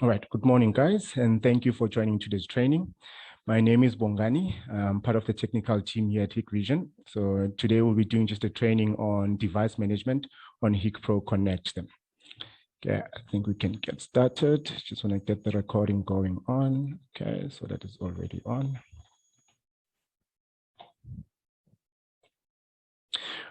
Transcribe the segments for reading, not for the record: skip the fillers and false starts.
All right, good morning, guys, and thank you for joining today's training. My name is Bongani. I'm part of the technical team here at Hik Region. So today we'll be doing just a training on device management on Hik Pro Connect. Okay, I think we can get started. Just want to get the recording going on. Okay, so that is already on.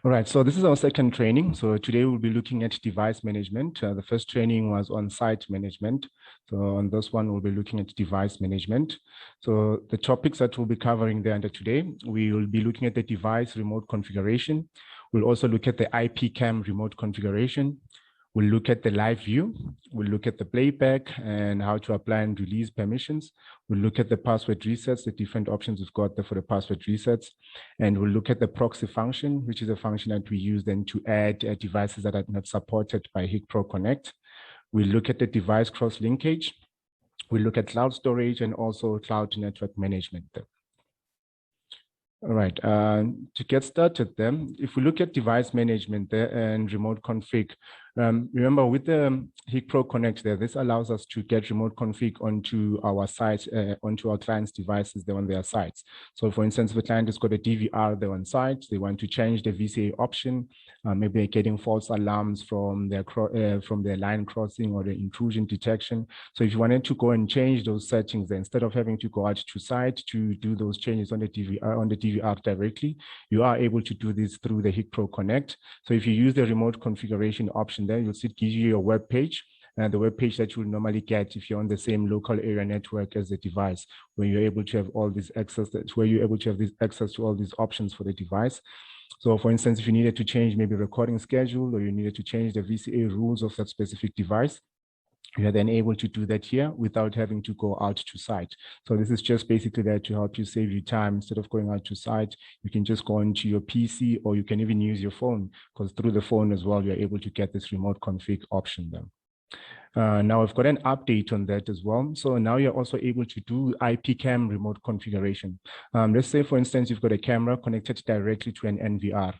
All right, so this is our second training. So today we'll be looking at device management. The first training was on site management. So on this one, we'll be looking at device management. So the topics that we'll be covering there under today, we will be looking at the device remote configuration. We'll also look at the IP cam remote configuration. We'll look at the live view. We'll look at the playback and how to apply and release permissions. We'll look at the password resets, the different options we've got there for the password resets. And we'll look at the proxy function, which is a function that we use then to add devices that are not supported by Hik Pro Connect. We'll look at the device cross-linkage. We'll look at cloud storage and also cloud network management. All right, to get started then, if we look at device management there and remote config, remember with the Hik Pro Connect there, this allows us to get remote config onto our sites, onto our clients' devices there on their sites. So for instance, if a client has got a DVR there on site, they want to change the VCA option, maybe they're getting false alarms from their line crossing or the intrusion detection. So if you wanted to go and change those settings, then instead of having to go out to site to do those changes on the DVR directly, you are able to do this through the Hik Pro Connect. So if you use the remote configuration option there, you'll see it gives you your web page. And the web page that you will normally get if you're on the same local area network as the device, where you're able to have all this access, where you're able to have this access to all these options for the device. So for instance, if you needed to change maybe recording schedule, or you needed to change the VCA rules of that specific device, you are then able to do that here without having to go out to site. So this is just basically there to help you save you time. Instead of going out to site, you can just go into your PC, or you can even use your phone, because through the phone as well, you're able to get this remote config option then. Now I've got an update on that as well. So now you're also able to do IP cam remote configuration. Let's say, for instance, you've got a camera connected directly to an NVR.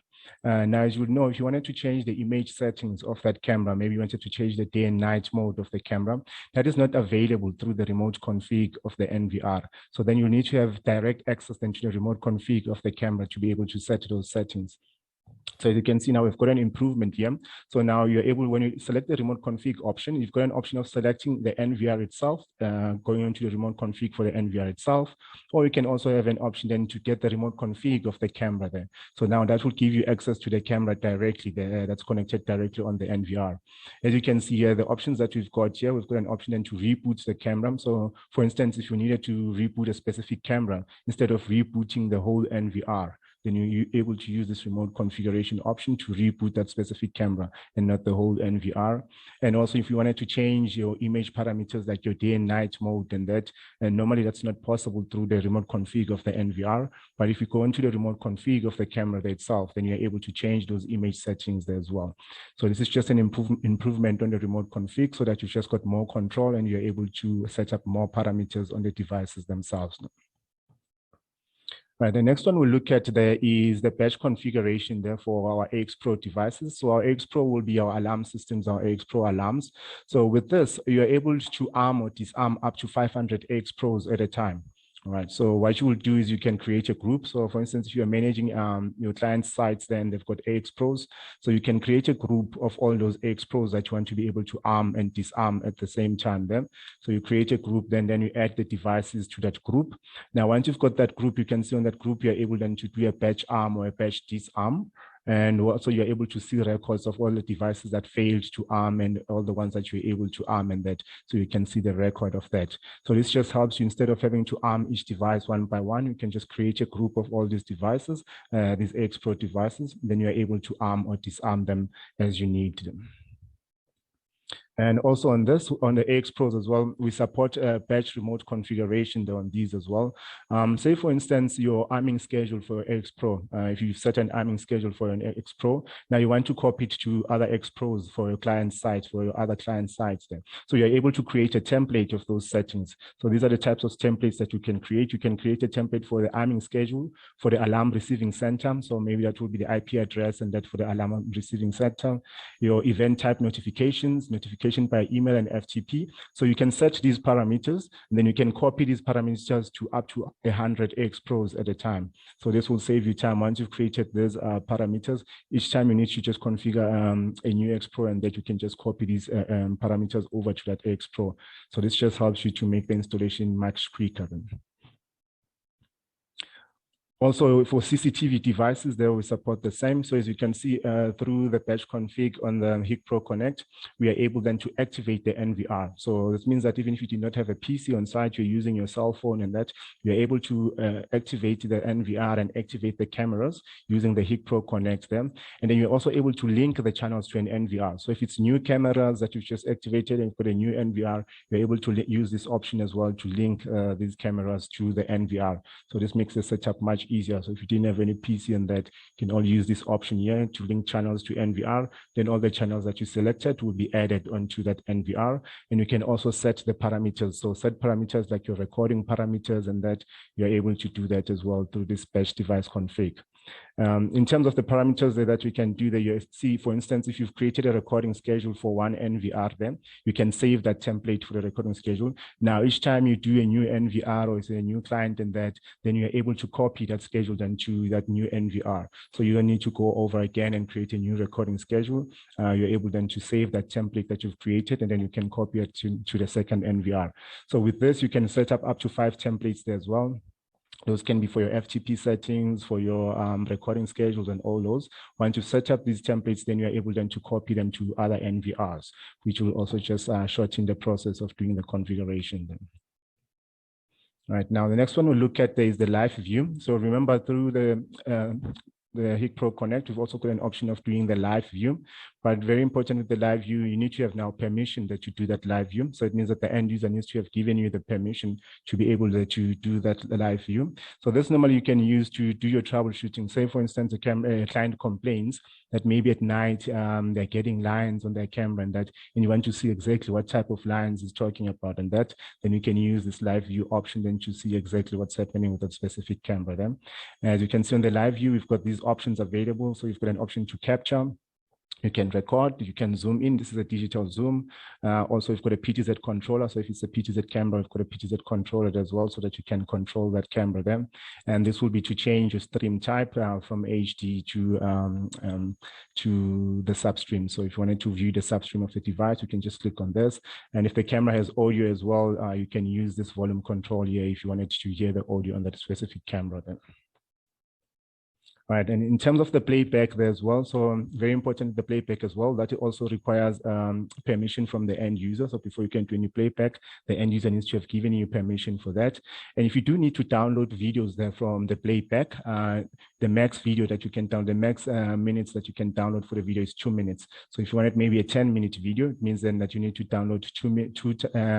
Now, as you would know, if you wanted to change the image settings of that camera, maybe you wanted to change the day and night mode of the camera, that is not available through the remote config of the NVR. So then you need to have direct access then to the remote config of the camera to be able to set those settings. So as you can see now, we've got an improvement here. So now you're able, when you select the remote config option, you've got an option of selecting the NVR itself, going into the remote config for the NVR itself, or you can also have an option then to get the remote config of the camera there. So now that will give you access to the camera directly there, that's connected directly on the NVR. As you can see here, the options that we've got here, we've got an option then to reboot the camera. So for instance, if you needed to reboot a specific camera, instead of rebooting the whole NVR, then you're able to use this remote configuration option to reboot that specific camera and not the whole NVR. And also, if you wanted to change your image parameters like your day and night mode and that, and normally that's not possible through the remote config of the NVR. But if you go into the remote config of the camera itself, then you're able to change those image settings there as well. So this is just an improvement on the remote config, so that you've just got more control and you're able to set up more parameters on the devices themselves. Right, the next one we'll look at there is the batch configuration there for our AX Pro devices. So our AX Pro will be our alarm systems, our AX Pro alarms. So with this, you're able to arm or disarm up to 500 AX Pros at a time. All right, so what you will do is you can create a group. So for instance, if you're managing your client sites, then they've got AX Pros. So you can create a group of all those AX Pros that you want to be able to arm and disarm at the same time then. So you create a group, then you add the devices to that group. Now, once you've got that group, you can see on that group, you're able then to do a batch arm or a batch disarm. And also you're able to see records of all the devices that failed to arm and all the ones that you're able to arm, and that, so you can see the record of that. So this just helps you, instead of having to arm each device one by one, you can just create a group of all these devices, these AX Pro devices, then you're able to arm or disarm them as you need them. And also on this, on the AX Pros as well, we support batch remote configuration on these as well. Say for instance, your arming schedule for AX Pro, if you set an arming schedule for an AX Pro, now you want to copy it to other AX Pros for your client sites, for your other client sites there. So you're able to create a template of those settings. So these are the types of templates that you can create. You can create a template for the arming schedule, for the alarm receiving center. So maybe that will be the IP address, and that for the alarm receiving center. Your event type notifications notification by email and FTP. So you can set these parameters, and then you can copy these parameters to up to 100 Hik Pros at a time. So this will save you time. Once you've created these parameters, each time you need to just configure a new Hik Pro, and that you can just copy these parameters over to that Hik Pro. So this just helps you to make the installation much quicker. Also, for CCTV devices, there we support the same. So as you can see through the batch config on the Hik Pro Connect, we are able then to activate the NVR. So this means that even if you do not have a PC on site, you're using your cell phone and that, you're able to activate the NVR and activate the cameras using the Hik Pro Connect them. And then you're also able to link the channels to an NVR. So if it's new cameras that you've just activated and put a new NVR, you're able to use this option as well to link these cameras to the NVR. So this makes the setup much easier. So if you didn't have any PC and that, you can all use this option here to link channels to NVR. Then all the channels that you selected will be added onto that NVR. And you can also set the parameters. So set parameters like your recording parameters, and that you're able to do that as well through this batch device config. In terms of the parameters that we can do, you see, for instance, if you've created a recording schedule for one NVR, then you can save that template for the recording schedule. Now, each time you do a new NVR or it's a new client and that, then you're able to copy that schedule then to that new NVR. So you don't need to go over again and create a new recording schedule. You're able then to save that template that you've created, and then you can copy it to the second NVR. So with this, you can set up to 5 templates there as well. Those can be for your FTP settings, for your recording schedules and all those. Once you set up these templates, then you're able then to copy them to other NVRs, which will also just shorten the process of doing the configuration then. Right, now the next one we'll look at is the live view. So remember, through the Hik Pro Connect, we've also got an option of doing the live view. But very important with the live view, you need to have now permission that you do that live view. So it means that the end user needs to have given you the permission to be able to do that live view. So this normally you can use to do your troubleshooting. Say, for instance, a client complains that maybe at night they're getting lines on their camera and you want to see exactly what type of lines he's talking about and that, then you can use this live view option then to see exactly what's happening with that specific camera then. As you can see on the live view, we've got these options available. So you've got an option to capture. You can record, you can zoom in. This is a digital zoom. Also, you've got a PTZ controller. So if it's a PTZ camera, you've got a PTZ controller as well so that you can control that camera then. And this will be to change your stream type from HD to the substream. So if you wanted to view the substream of the device, you can just click on this. And if the camera has audio as well, you can use this volume control here if you wanted to hear the audio on that specific camera then. Right, and in terms of the playback there as well, so very important, the playback as well, that it also requires permission from the end user. So before you can do any playback, the end user needs to have given you permission for that. And if you do need to download videos there from the playback, the max video that you can download, the max minutes that you can download for the video is 2 minutes. So if you wanted maybe a 10-minute video, it means then that you need to download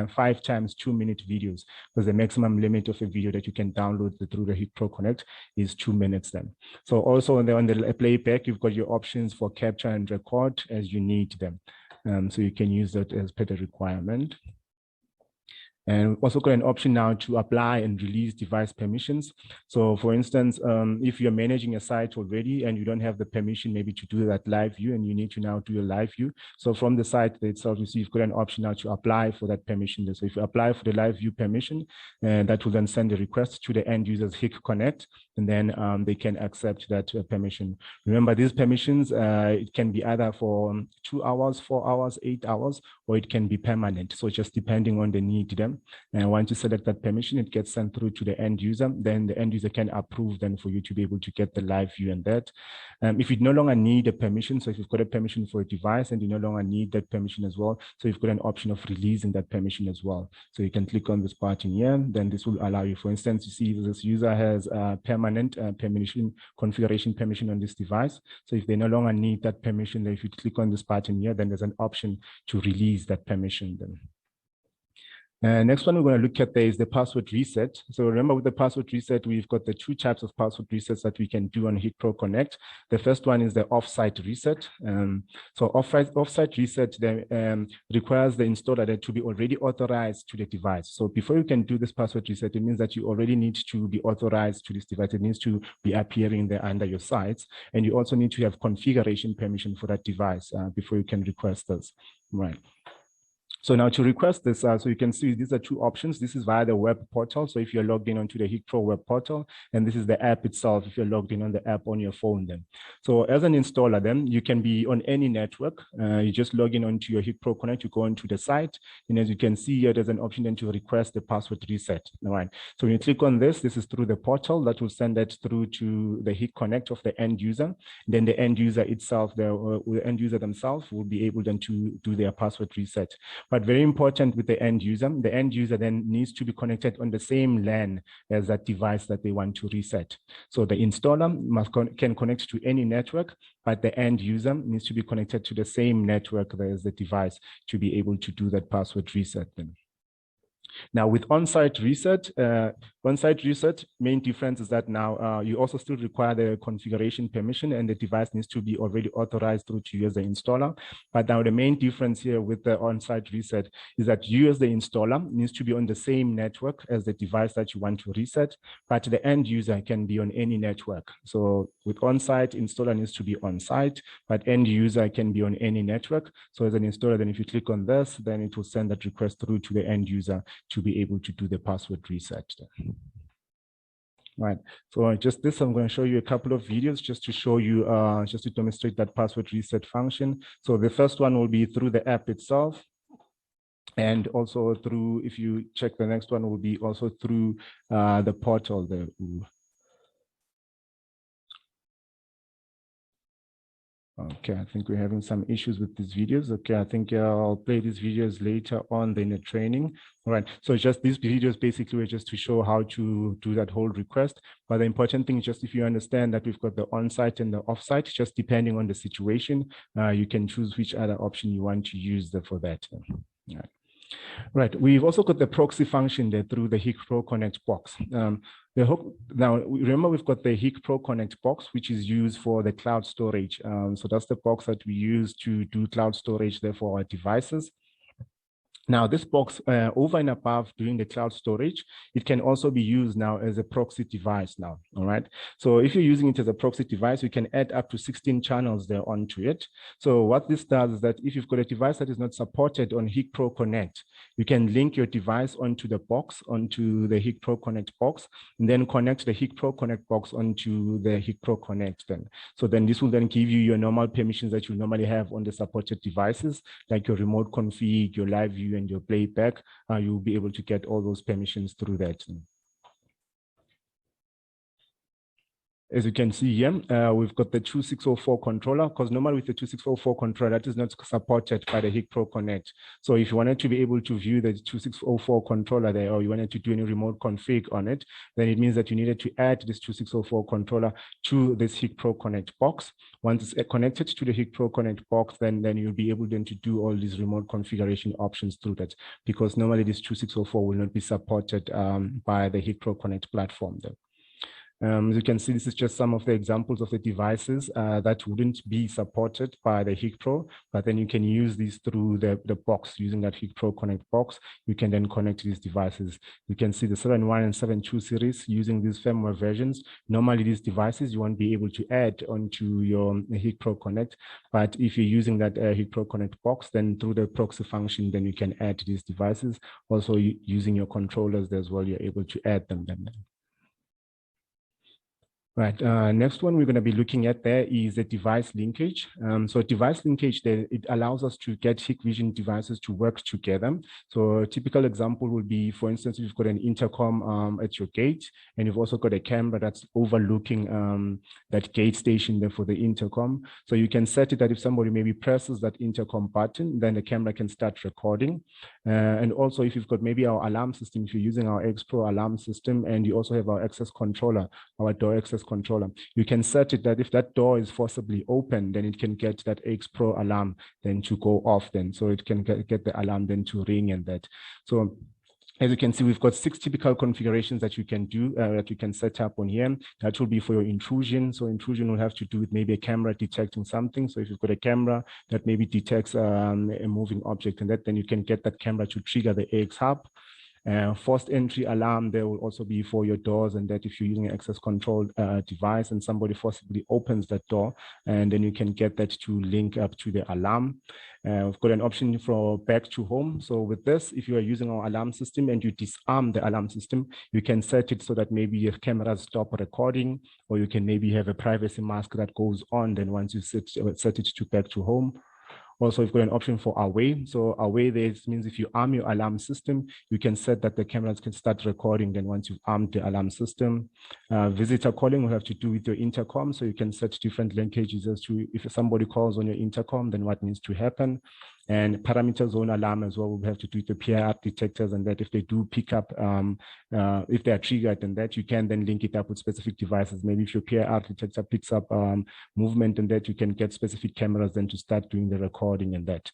5 times 2-minute videos, because the maximum limit of a video that you can download through the Hik Pro Connect is 2 minutes then. So also on the playback, you've got your options for capture and record as you need them. So you can use that as per the requirement. And also got an option now to apply and release device permissions. So for instance, if you're managing a site already and you don't have the permission maybe to do that live view and you need to now do a live view. So from the site itself, you see you've got an option now to apply for that permission. So if you apply for the live view permission, that will then send a request to the end user's Hik Connect, and then they can accept that permission. Remember, these permissions, it can be either for 2 hours, 4 hours, 8 hours, or it can be permanent. So just depending on the need to them. And once you select that permission, it gets sent through to the end user. Then the end user can approve then for you to be able to get the live view and that. If you no longer need a permission, so if you've got a permission for a device and you no longer need that permission as well, so you've got an option of releasing that permission as well. So you can click on this button here, then this will allow you, for instance, you see this user has permanent permission, configuration permission on this device. So if they no longer need that permission, then if you click on this button here, then there's an option to release that permission then. Next one we're going to look at there is the password reset. So remember, with the password reset, we've got the 2 types of password resets that we can do on Hik Pro Connect. The first one is the offsite reset. So offsite reset requires the installer to be already authorized to the device. So before you can do this password reset, it means that you already need to be authorized to this device. It needs to be appearing there under your sites. And you also need to have configuration permission for that device before you can request this. Right. So now to request this, so you can see these are two options. This is via the web portal. So if you're logged in onto the Hik Pro web portal, and this is the app itself, if you're logged in on the app on your phone then. So as an installer then, you can be on any network. You just log in onto your Hik Pro Connect, you go onto the site, and as you can see here, there's an option then to request the password reset. All right. So when you click on this is through the portal that will send that through to the Hik Connect of the end user. Then the end user itself, the end user themselves will be able then to do their password reset. But very important with the end user then needs to be connected on the same LAN as that device that they want to reset. So the installer can connect to any network, but the end user needs to be connected to the same network as the device to be able to do that password reset then. Now with on-site reset, main difference is that now you also still require the configuration permission and the device needs to be already authorized through to you as the installer. But now the main difference here with the on-site reset is that you as the installer needs to be on the same network as the device that you want to reset, but the end user can be on any network. So with on-site, installer needs to be on-site, but end user can be on any network. So as an installer, then if you click on this, then it will send that request through to the end user to be able to do the password reset. Right. So just this, I'm going to show you a couple of videos just to show you, just to demonstrate that password reset function. So the first one will be through the app itself. And also through, if you check the next one, will be also through the portal there. Okay, I think we're having some issues with these videos. Okay, I think I'll play these videos later on in the training. All right, so just these videos basically were just to show how to do that whole request. But the important thing is just if you understand that we've got the on-site and the off-site, just depending on the situation, you can choose which other option you want to use for that. All right. Right, we've also got the proxy function there through the Hik Pro Connect box. Now, remember we've got the Hik Pro Connect box, which is used for the cloud storage. So that's the box that we use to do cloud storage there for our devices. Now, this box, over and above doing the cloud storage, it can also be used now as a proxy device now, all right? So if you're using it as a proxy device, you can add up to 16 channels there onto it. So what this does is that if you've got a device that is not supported on Hik Pro Connect, you can link your device onto the box, onto the Hik Pro Connect box, and then connect the Hik Pro Connect box onto the Hik Pro Connect then. So then this will then give you your normal permissions that you normally have on the supported devices, like your remote config, your live view, and your playback. You'll be able to get all those permissions through that. As you can see here, we've got the 2604 controller, because normally with the 2604 controller, that is not supported by the Hik Pro Connect. So if you wanted to be able to view the 2604 controller there, or you wanted to do any remote config on it, then it means that you needed to add this 2604 controller to this Hik Pro Connect box. Once it's connected to the Hik Pro Connect box, then you'll be able then to do all these remote configuration options through that, because normally this 2604 will not be supported by the Hik Pro Connect platform there. As you can see, this is just some of the examples of the devices that wouldn't be supported by the Hik Pro, but then you can use these through the box. Using that Hik Pro Connect box, you can then connect these devices. You can see the 7.1 and 7.2 series using these firmware versions. Normally, these devices you won't be able to add onto your Hik Pro Connect, but if you're using that Hik Pro Connect box, then through the proxy function, then you can add these devices. Also, using your controllers as well, you're able to add them then. Right, next one we're going to be looking at there is the device linkage. So device linkage, there, it allows us to get Hikvision devices to work together. So a typical example would be, for instance, if you've got an intercom at your gate, and you've also got a camera that's overlooking that gate station there for the intercom. So you can set it that if somebody maybe presses that intercom button, then the camera can start recording. And also if you've got maybe our alarm system, if you're using our X Pro alarm system, and you also have our access controller, our door access controller, you can set it that if that door is forcibly open, then it can get that X Pro alarm then to go off then. So it can get the alarm then to ring and that. So as you can see, we've got 6 typical configurations that you can do, that you can set up on here. That will be for your intrusion. So intrusion will have to do with maybe a camera detecting something. So if you've got a camera that maybe detects a moving object and that, then you can get that camera to trigger the AX hub. Forced entry alarm, there will also be for your doors, and that if you're using an access control device and somebody forcibly opens that door, and then you can get that to link up to the alarm. We've got an option for back to home. So with this, if you are using our alarm system and you disarm the alarm system, you can set it so that maybe your cameras stop recording, or you can maybe have a privacy mask that goes on. Then once you set it to back to home. Also, we've got an option for away. So away, this means if you arm your alarm system, you can set that the cameras can start recording. Then once you've armed the alarm system, visitor calling will have to do with your intercom. So you can set different linkages as to if somebody calls on your intercom, then what needs to happen. And parameter zone alarm as well will have to do with the PIR detectors, and that if they do pick up, if they are triggered, and that you can then link it up with specific devices. Maybe if your PIR detector picks up movement, and that you can get specific cameras then to start doing the recording and that.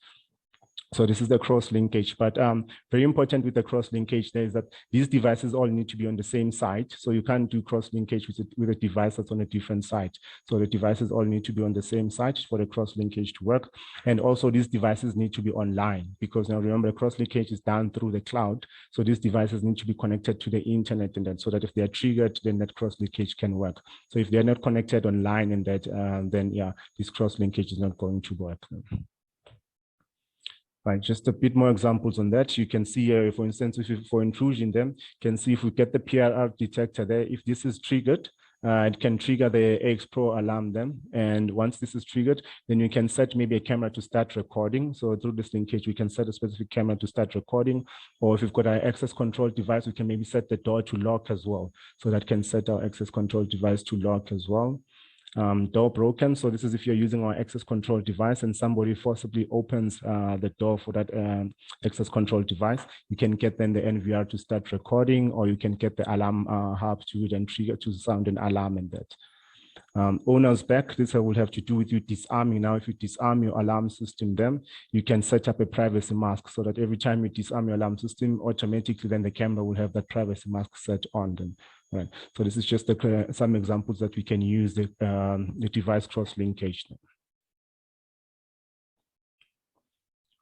So this is the cross linkage, but very important with the cross linkage there is that these devices all need to be on the same site. So you can't do cross linkage with a device that's on a different site. So the devices all need to be on the same site for the cross linkage to work. And also these devices need to be online, because now remember the cross linkage is done through the cloud. So these devices need to be connected to the internet, and that so that if they are triggered, then that cross linkage can work. So if they're not connected online and that, then yeah, this cross linkage is not going to work. Right, just a bit more examples on that. You can see here, for instance, for intrusion, then you can see if we get the PIR detector there, if this is triggered, it can trigger the Hik Pro alarm then. And once this is triggered, then you can set maybe a camera to start recording. So through this linkage, we can set a specific camera to start recording. Or if you've got an access control device, we can maybe set the door to lock as well. So that can set our access control device to lock as well. Door broken. So this is if you're using our access control device and somebody forcibly opens the door for that access control device, you can get then the NVR to start recording, or you can get the alarm hub to then trigger to sound an alarm in that. Owner's back, this will have to do with you disarming. Now, if you disarm your alarm system, then you can set up a privacy mask so that every time you disarm your alarm system, automatically then the camera will have that privacy mask set on then. Right. So this is just some examples that we can use the device cross linkage.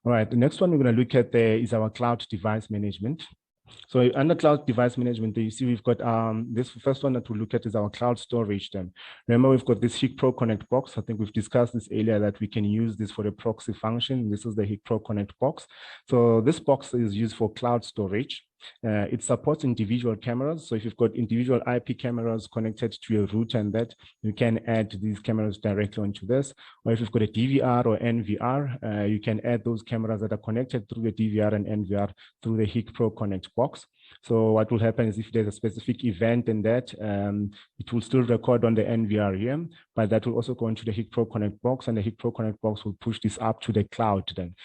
All right, the next one we're going to look at there is our cloud device management. So under cloud device management, you see we've got this first one that we'll look at is our cloud storage then. Remember, we've got this Hik Pro Connect box. I think we've discussed this earlier that we can use this for the proxy function. This is the Hik Pro Connect box. So this box is used for cloud storage. It supports individual cameras. So if you've got individual IP cameras connected to your router and that, you can add these cameras directly onto this. Or if you've got a DVR or NVR, you can add those cameras that are connected through the DVR and NVR through the Hik Pro Connect box. So what will happen is if there's a specific event in that, it will still record on the NVR here, but that will also go into the Hik Pro Connect box, and the Hik Pro Connect box will push this up to the cloud then.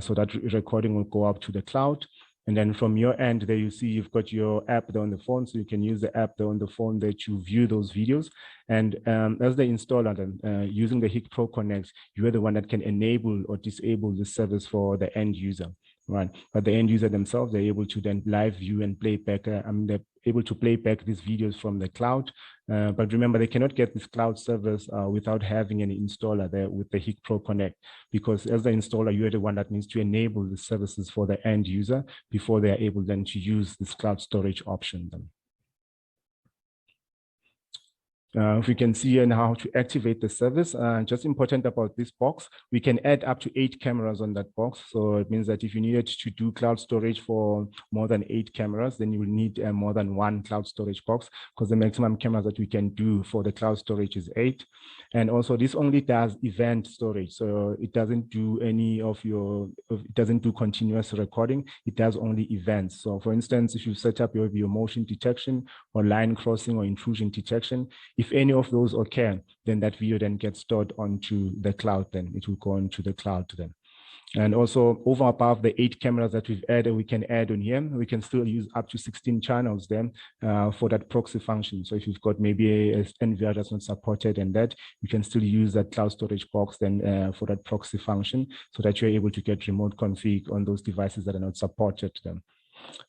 So that recording will go up to the cloud. And then from your end there, you see you've got your app there on the phone. So you can use the app there on the phone there to view those videos. And as the installer, then using the Hik Pro Connect, you are the one that can enable or disable the service for the end user. Right. But the end user themselves, they're able to then live view and play back. They're able to play back these videos from the cloud. But remember, they cannot get this cloud service without having an installer there with the Hik Pro Connect, because as the installer, you're the one that needs to enable the services for the end user before they are able then to use this cloud storage option then. If we can see here how to activate the service, just important about this box, we can add up to 8 cameras on that box. So it means that if you needed to do cloud storage for more than 8 cameras, then you will need more than 1 cloud storage box, because the maximum cameras that we can do for the cloud storage is 8. And also this only does event storage. So it doesn't do it doesn't do continuous recording. It does only events. So for instance, if you set up your motion detection or line crossing or intrusion detection, if any of those occur, then that video then gets stored onto the cloud, then it will go into the cloud then. And also over above the 8 cameras that we've added, we can add on here, we can still use up to 16 channels then for that proxy function. So if you've got maybe a NVR that's not supported and that, you can still use that cloud storage box then for that proxy function, so that you're able to get remote config on those devices that are not supported then.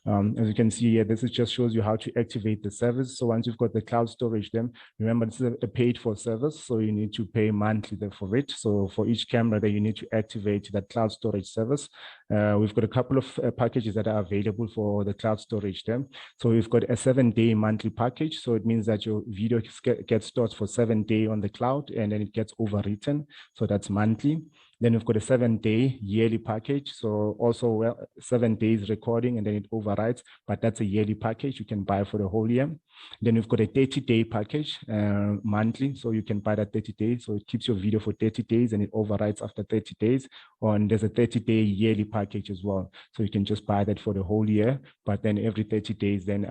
As you can see here, this just shows you how to activate the service. So once you've got the cloud storage, then remember this is a paid for service, so you need to pay monthly for it. So for each camera, that you need to activate that cloud storage service. We've got a couple of packages that are available for the cloud storage then. So we've got a 7-day monthly package. So it means that your video gets stored for 7 days on the cloud, and then it gets overwritten. So that's monthly. Then we've got a 7-day yearly package. So also 7 days recording, and then it overrides, but that's a yearly package you can buy for the whole year. Then we've got a 30-day package monthly. So you can buy that 30 days. So it keeps your video for 30 days and it overrides after 30 days. And there's a 30-day yearly package as well. So you can just buy that for the whole year, but then every 30 days, then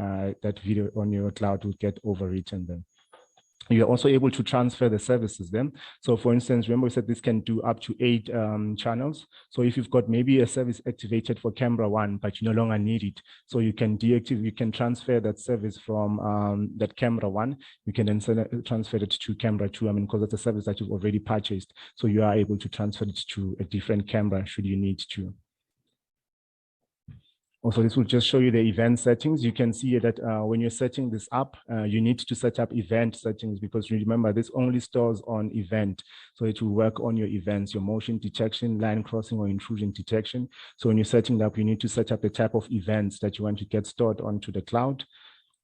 that video on your cloud will get overwritten then. You're also able to transfer the services then. So for instance, remember we said this can do up to 8 channels. So if you've got maybe a service activated for camera 1, but you no longer need it, so you can deactivate, you can transfer that service from that camera 1, you can then transfer it to camera 2, because it's a service that you've already purchased. So you are able to transfer it to a different camera should you need to. Also, this will just show you the event settings. You can see that when you're setting this up, you need to set up event settings, because remember, this only stores on event. So it will work on your events, your motion detection, line crossing, or intrusion detection. So when you're setting it up, you need to set up the type of events that you want to get stored onto the cloud.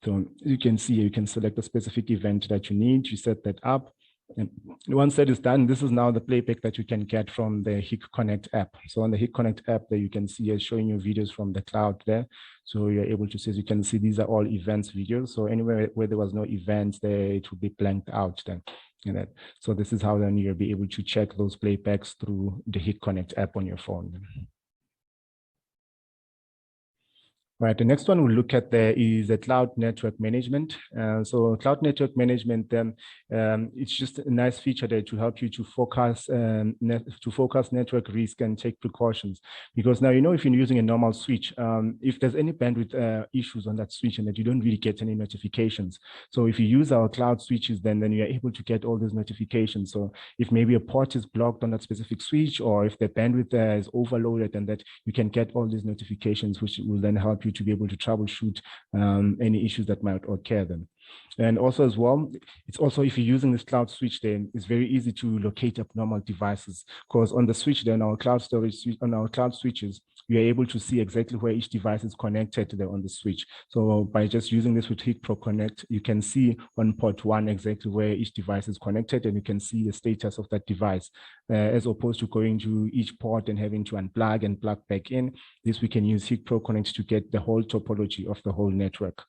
So you can see, you can select a specific event that you need. You set that up. And once that is done, this is now the playback that you can get from the Hik Connect app. So on the Hik Connect app, there you can see it's showing you videos from the cloud there. So you're able to see, as you can see, these are all events videos. So anywhere where there was no events there, it will be blanked out then. So this is how then you'll be able to check those playbacks through the Hik Connect app on your phone. Right, the next one we'll look at there is the cloud network management. So cloud network management, it's just a nice feature there to help you to forecast network risk and take precautions. Because now, if you're using a normal switch, if there's any bandwidth issues on that switch and that you don't really get any notifications. So if you use our cloud switches, then you're able to get all those notifications. So if maybe a port is blocked on that specific switch, or if the bandwidth is overloaded, and that you can get all these notifications, which will then help you to be able to troubleshoot any issues that might occur then. And also as well, it's also, if you're using this cloud switch, then it's very easy to locate abnormal devices, because on the switch, then our cloud storage, on our cloud switches, we are able to see exactly where each device is connected there on the switch. So by just using this with Hik Pro Connect, you can see on port 1 exactly where each device is connected, and you can see the status of that device, as opposed to going to each port and having to unplug and plug back in. This we can use Hik Pro Connect to get the whole topology of the whole network.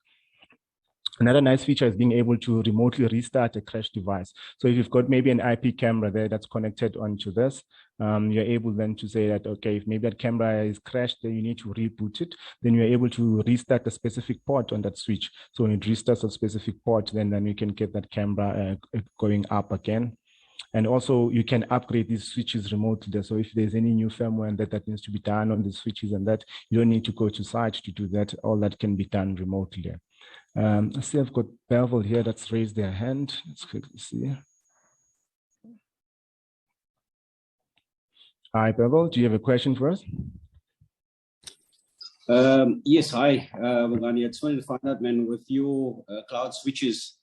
Another nice feature is being able to remotely restart a crashed device. So if you've got maybe an IP camera there that's connected onto this, you're able then to say that, okay, if maybe that camera is crashed, then you need to reboot it. Then you're able to restart a specific port on that switch. So when it restarts a specific port, then you can get that camera going up again. And also you can upgrade these switches remotely. So if there's any new firmware and that needs to be done on the switches, and that you don't need to go to site to do that, all that can be done remotely. I see I've got Bevel here that's raised their hand. Let's quickly see. Hi, Bevel, do you have a question for us? Yes, hi, Magani. I just wanted to find out, man, with your cloud switches,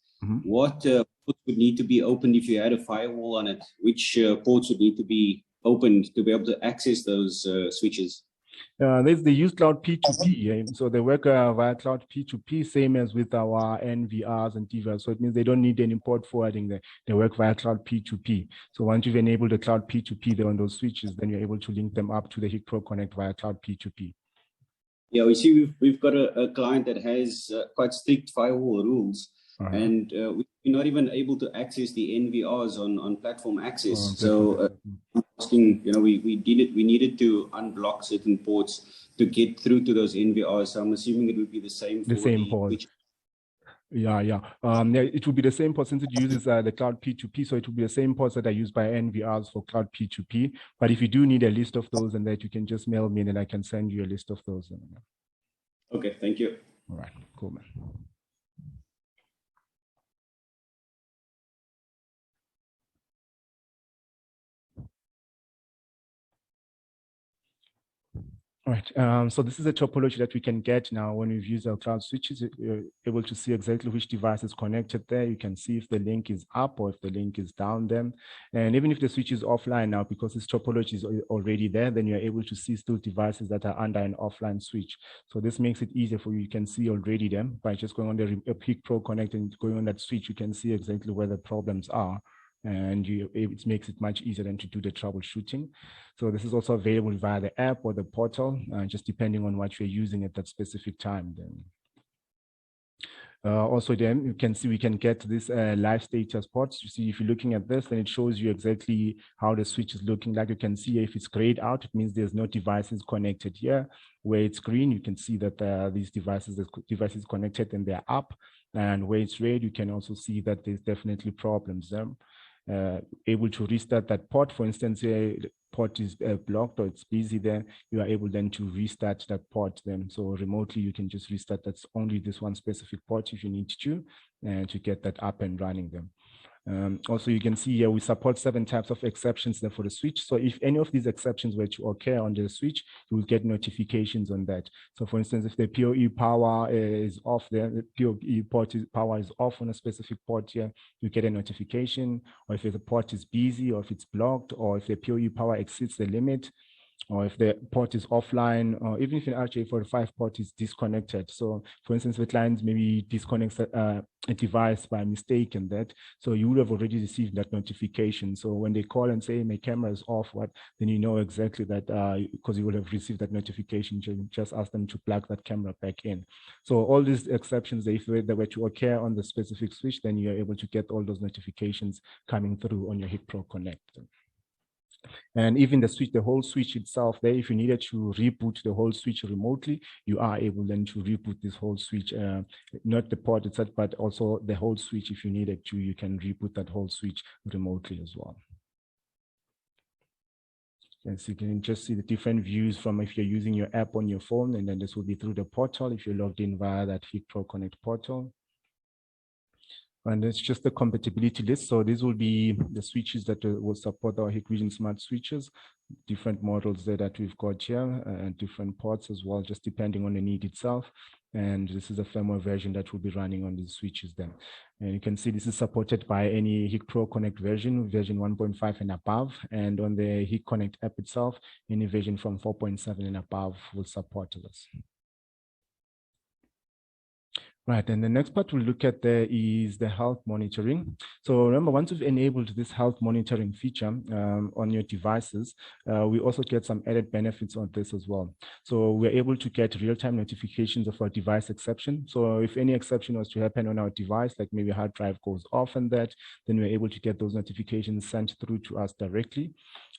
what ports would need to be opened if you had a firewall on it? Which ports would need to be opened to be able to access those switches? They use cloud P2P, so they work via cloud P2P, same as with our NVRs and DVRs. So it means they don't need any port forwarding. They work via cloud P2P. So once you've enabled the cloud P2P there on those switches, then you're able to link them up to the Hik Pro Connect via cloud P2P. Yeah, we see we've got a client that has quite strict firewall rules, and we're not even able to access the NVRs on platform access. So asking, we needed to unblock certain ports to get through to those NVRs. So I'm assuming it would be the same for the same port. Yeah, it will be the same port since it uses the cloud P2P. So it will be the same ports that are used by NVRs for cloud P2P. But if you do need a list of those, and that you can just mail me, and then I can send you a list of those. Okay, thank you. All right, cool, man. Right. So this is a topology that we can get now when we've used our cloud switches. You're able to see exactly which device is connected there. You can see if the link is up or if the link is down there. And even if the switch is offline now, because this topology is already there, then you're able to see still devices that are under an offline switch. So this makes it easier for you. You can see already them by just going on the Hik Pro Connect and going on that switch. You can see exactly where the problems are. And it makes it much easier than to do the troubleshooting. So this is also available via the app or the portal, just depending on what you're using at that specific time. Then. Also, then you can see we can get this live status ports. You see, if you're looking at this, then it shows you exactly how the switch is looking like. You can see if it's grayed out, it means there's no devices connected here. Where it's green, you can see that these devices connected and they're up. And where it's red, you can also see that there's definitely problems there. Able to restart that port. For instance, the port is blocked or it's busy there, you are able then to restart that port then. So remotely, you can just restart that's only this one specific port if you need to get that up and running then. Also, you can see here we support 7 types of exceptions there for the switch. So if any of these exceptions were to occur on the switch, you will get notifications on that. So for instance, if the PoE power is off there, the PoE power is off on a specific port here, you get a notification. Or if the port is busy, or if it's blocked, or if the PoE power exceeds the limit, or if the port is offline, or even if an RJ45 port is disconnected. So for instance, the client maybe disconnects a device by mistake and that, so you would have already received that notification. So when they call and say my camera is off, then you know exactly that because you will have received that notification. Just ask them to plug that camera back in. So all these exceptions, if they were to occur on the specific switch, then you're able to get all those notifications coming through on your Hik Pro Connect. And even the whole switch itself there, if you needed to reboot the whole switch remotely, you are able then to reboot this whole switch, not the port itself, but also the whole switch. If you needed to, you can reboot that whole switch remotely as well. And so you can just see the different views from if you're using your app on your phone, and then this will be through the portal if you're logged in via that Hik Pro Connect portal. And it's just the compatibility list. So these will be the switches that will support our Hikvision smart switches, different models there that we've got here, and different ports as well, just depending on the need itself. And this is a firmware version that will be running on these switches then. And you can see this is supported by any Hik Pro Connect version 1.5 and above. And on the Hik Connect app itself, any version from 4.7 and above will support this. Right, and the next part we'll look at there is the health monitoring. So remember, once you've enabled this health monitoring feature on your devices, we also get some added benefits on this as well. So we're able to get real-time notifications of our device exception. So if any exception was to happen on our device, like maybe a hard drive goes off and that, then we're able to get those notifications sent through to us directly.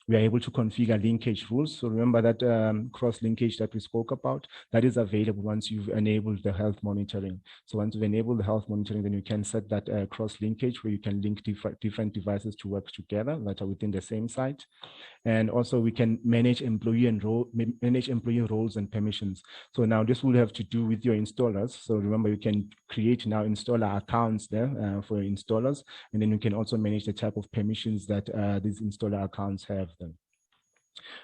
We are able to configure linkage rules. So remember that cross linkage that we spoke about, that is available once you've enabled the health monitoring. So once you've enabled the health monitoring, then you can set that cross linkage where you can link different devices to work together that are within the same site. And also we can manage employee roles and permissions. So now this will have to do with your installers. So remember, you can create now installer accounts there for your installers, and then you can also manage the type of permissions that these installer accounts have then.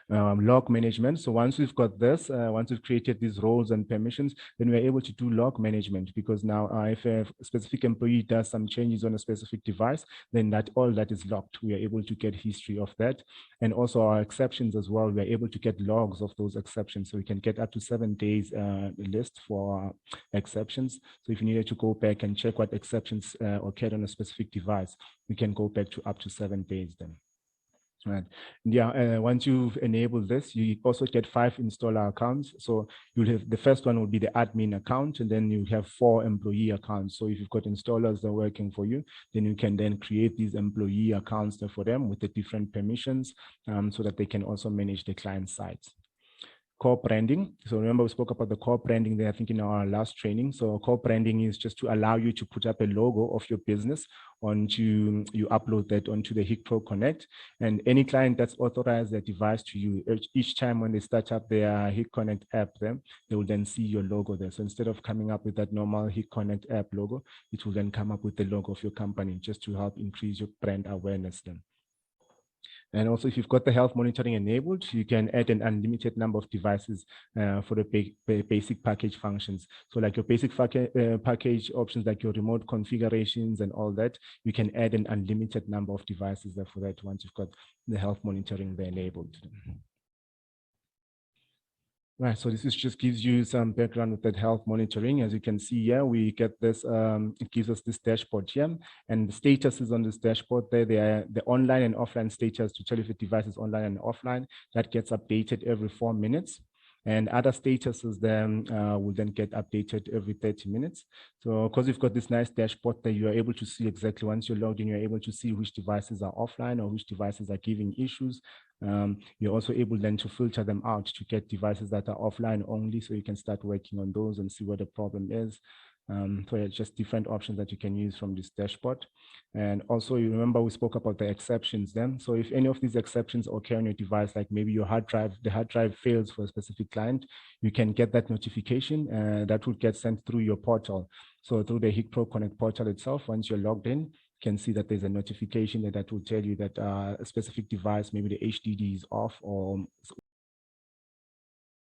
Log management. So once we've got this, once we've created these roles and permissions, then we're able to do log management, because now if a specific employee does some changes on a specific device, then all that is logged. We are able to get history of that. And also our exceptions as well, we're able to get logs of those exceptions. So we can get up to 7 days list for exceptions. So if you needed to go back and check what exceptions occurred on a specific device, we can go back to up to 7 days then. Right. Yeah. Once you've enabled this, you also get 5 installer accounts. So you'll have the first one will be the admin account, and then you have 4 employee accounts. So if you've got installers that are working for you, then you can then create these employee accounts there for them with the different permissions, so that they can also manage the client sites. Core branding. So remember, we spoke about the core branding there, I think, in our last training. So core branding is just to allow you to put up a logo of your business you upload that onto the Hik Pro Connect, and any client that's authorized their device to you, each time when they start up their Hik Connect app, they will then see your logo there. So instead of coming up with that normal Hik Connect app logo, it will then come up with the logo of your company, just to help increase your brand awareness then. And also, if you've got the health monitoring enabled, you can add an unlimited number of devices for the basic package functions. So like your basic package options, like your remote configurations and all that, you can add an unlimited number of devices there for that once you've got the health monitoring there enabled. Right, so this just gives you some background with that health monitoring. As you can see here, we get this, it gives us this dashboard here, and the status is on this dashboard there. They are the online and offline status to tell if the device is online and offline. That gets updated every 4 minutes. And other statuses then will then get updated every 30 minutes. So because you've got this nice dashboard that you are able to see exactly once you're logged in, you're able to see which devices are offline or which devices are giving issues. You're also able then to filter them out to get devices that are offline only, so you can start working on those and see what the problem is. So it's just different options that you can use from this dashboard. And also, you remember we spoke about the exceptions then. So if any of these exceptions occur on your device, like maybe your the hard drive fails for a specific client, you can get that notification that will get sent through your portal. So through the Hik Pro Connect portal itself, once you're logged in, you can see that there's a notification that will tell you that a specific device, maybe the HDD is off or